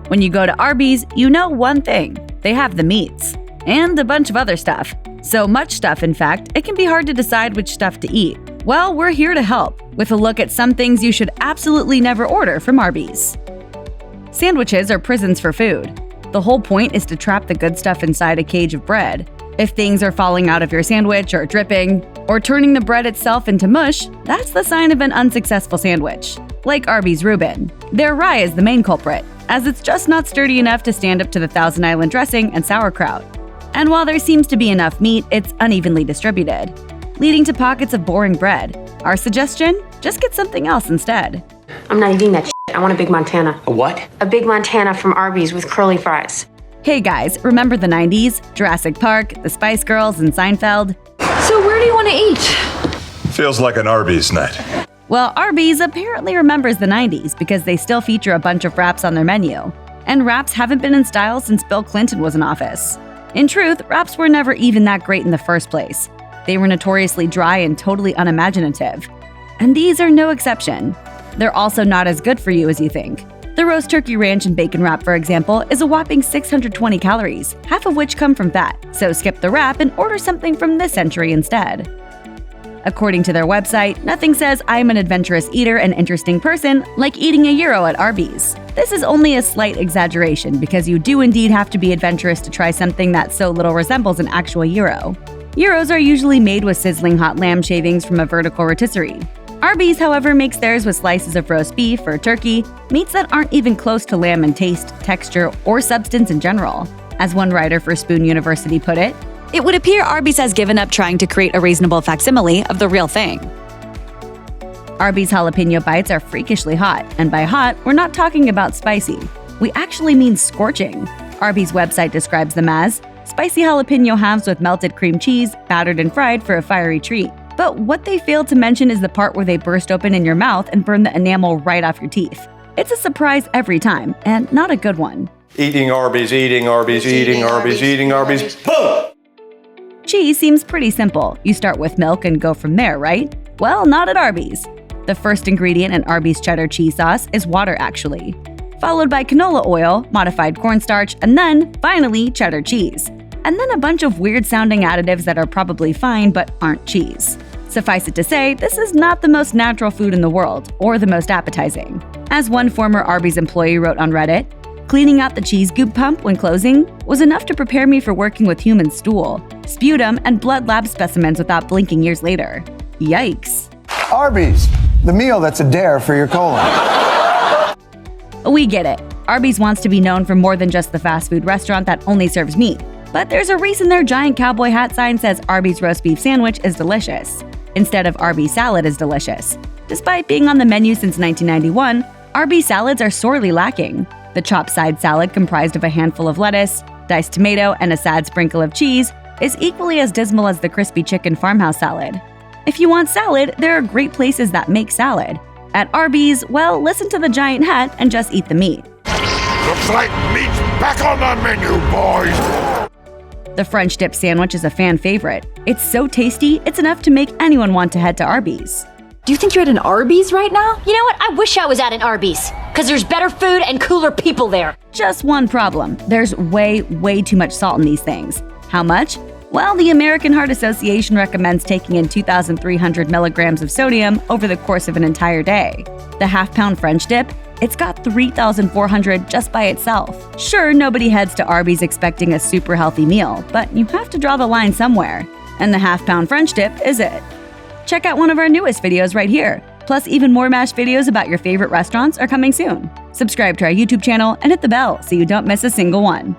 When you go to Arby's, you know one thing: they have the meats. And a bunch of other stuff. So much stuff, in fact, it can be hard to decide which stuff to eat. Well, we're here to help, with a look at some things you should absolutely never order from Arby's. Sandwiches are prisons for food. The whole point is to trap the good stuff inside a cage of bread. If things are falling out of your sandwich or dripping, or turning the bread itself into mush, that's the sign of an unsuccessful sandwich. Like Arby's Reuben. Their rye is the main culprit, as it's just not sturdy enough to stand up to the Thousand Island dressing and sauerkraut. And while there seems to be enough meat, it's unevenly distributed, leading to pockets of boring bread. Our suggestion? Just get something else instead. I'm not eating that shit. I want a Big Montana. A what? A Big Montana from Arby's with curly fries. Hey guys, remember the 90s? Jurassic Park, the Spice Girls, and Seinfeld? So where do you want to eat? Feels like an Arby's night. Well, Arby's apparently remembers the 90s because they still feature a bunch of wraps on their menu. And wraps haven't been in style since Bill Clinton was in office. In truth, wraps were never even that great in the first place. They were notoriously dry and totally unimaginative. And these are no exception. They're also not as good for you as you think. The roast turkey ranch and bacon wrap, for example, is a whopping 620 calories, half of which come from fat, so skip the wrap and order something from this century instead. According to their website, nothing says I'm an adventurous eater and interesting person like eating a gyro at Arby's. This is only a slight exaggeration because you do indeed have to be adventurous to try something that so little resembles an actual gyro. Gyros are usually made with sizzling hot lamb shavings from a vertical rotisserie. Arby's, however, makes theirs with slices of roast beef or turkey, meats that aren't even close to lamb in taste, texture, or substance in general. As one writer for Spoon University put it, "It would appear Arby's has given up trying to create a reasonable facsimile of the real thing." Arby's jalapeno bites are freakishly hot, and by hot, we're not talking about spicy. We actually mean scorching. Arby's website describes them as spicy jalapeno halves with melted cream cheese, battered and fried for a fiery treat. But what they fail to mention is the part where they burst open in your mouth and burn the enamel right off your teeth. It's a surprise every time, and not a good one. Eating Arby's, eating Arby's, eating Arby's, eating Arby's. Boom! Cheese seems pretty simple. You start with milk and go from there, right? Well, not at Arby's. The first ingredient in Arby's cheddar cheese sauce is water, actually, followed by canola oil, modified cornstarch, and then, finally, cheddar cheese. And then a bunch of weird-sounding additives that are probably fine but aren't cheese. Suffice it to say, this is not the most natural food in the world, or the most appetizing. As one former Arby's employee wrote on Reddit, "Cleaning out the cheese goop pump when closing was enough to prepare me for working with human stool, sputum, and blood lab specimens without blinking years later." Yikes. Arby's, the meal that's a dare for your colon. We get it. Arby's wants to be known for more than just the fast food restaurant that only serves meat. But there's a reason their giant cowboy hat sign says Arby's roast beef sandwich is delicious, instead of Arby's salad is delicious. Despite being on the menu since 1991, Arby's salads are sorely lacking. The chopped side salad, comprised of a handful of lettuce, diced tomato, and a sad sprinkle of cheese, is equally as dismal as the crispy chicken farmhouse salad. If you want salad, there are great places that make salad. At Arby's, well, listen to the giant hat and just eat the meat. Looks like meat's back on the menu, boys! The French dip sandwich is a fan favorite. It's so tasty, it's enough to make anyone want to head to Arby's. Do you think you're at an Arby's right now? You know what? I wish I was at an Arby's, because there's better food and cooler people there. Just one problem. There's way too much salt in these things. How much? Well, the American Heart Association recommends taking in 2,300 milligrams of sodium over the course of an entire day. The half-pound French dip? It's got 3,400 just by itself. Sure, nobody heads to Arby's expecting a super healthy meal, but you have to draw the line somewhere. And the half-pound French dip is it. Check out one of our newest videos right here. Plus, even more MASH videos about your favorite restaurants are coming soon. Subscribe to our YouTube channel and hit the bell so you don't miss a single one.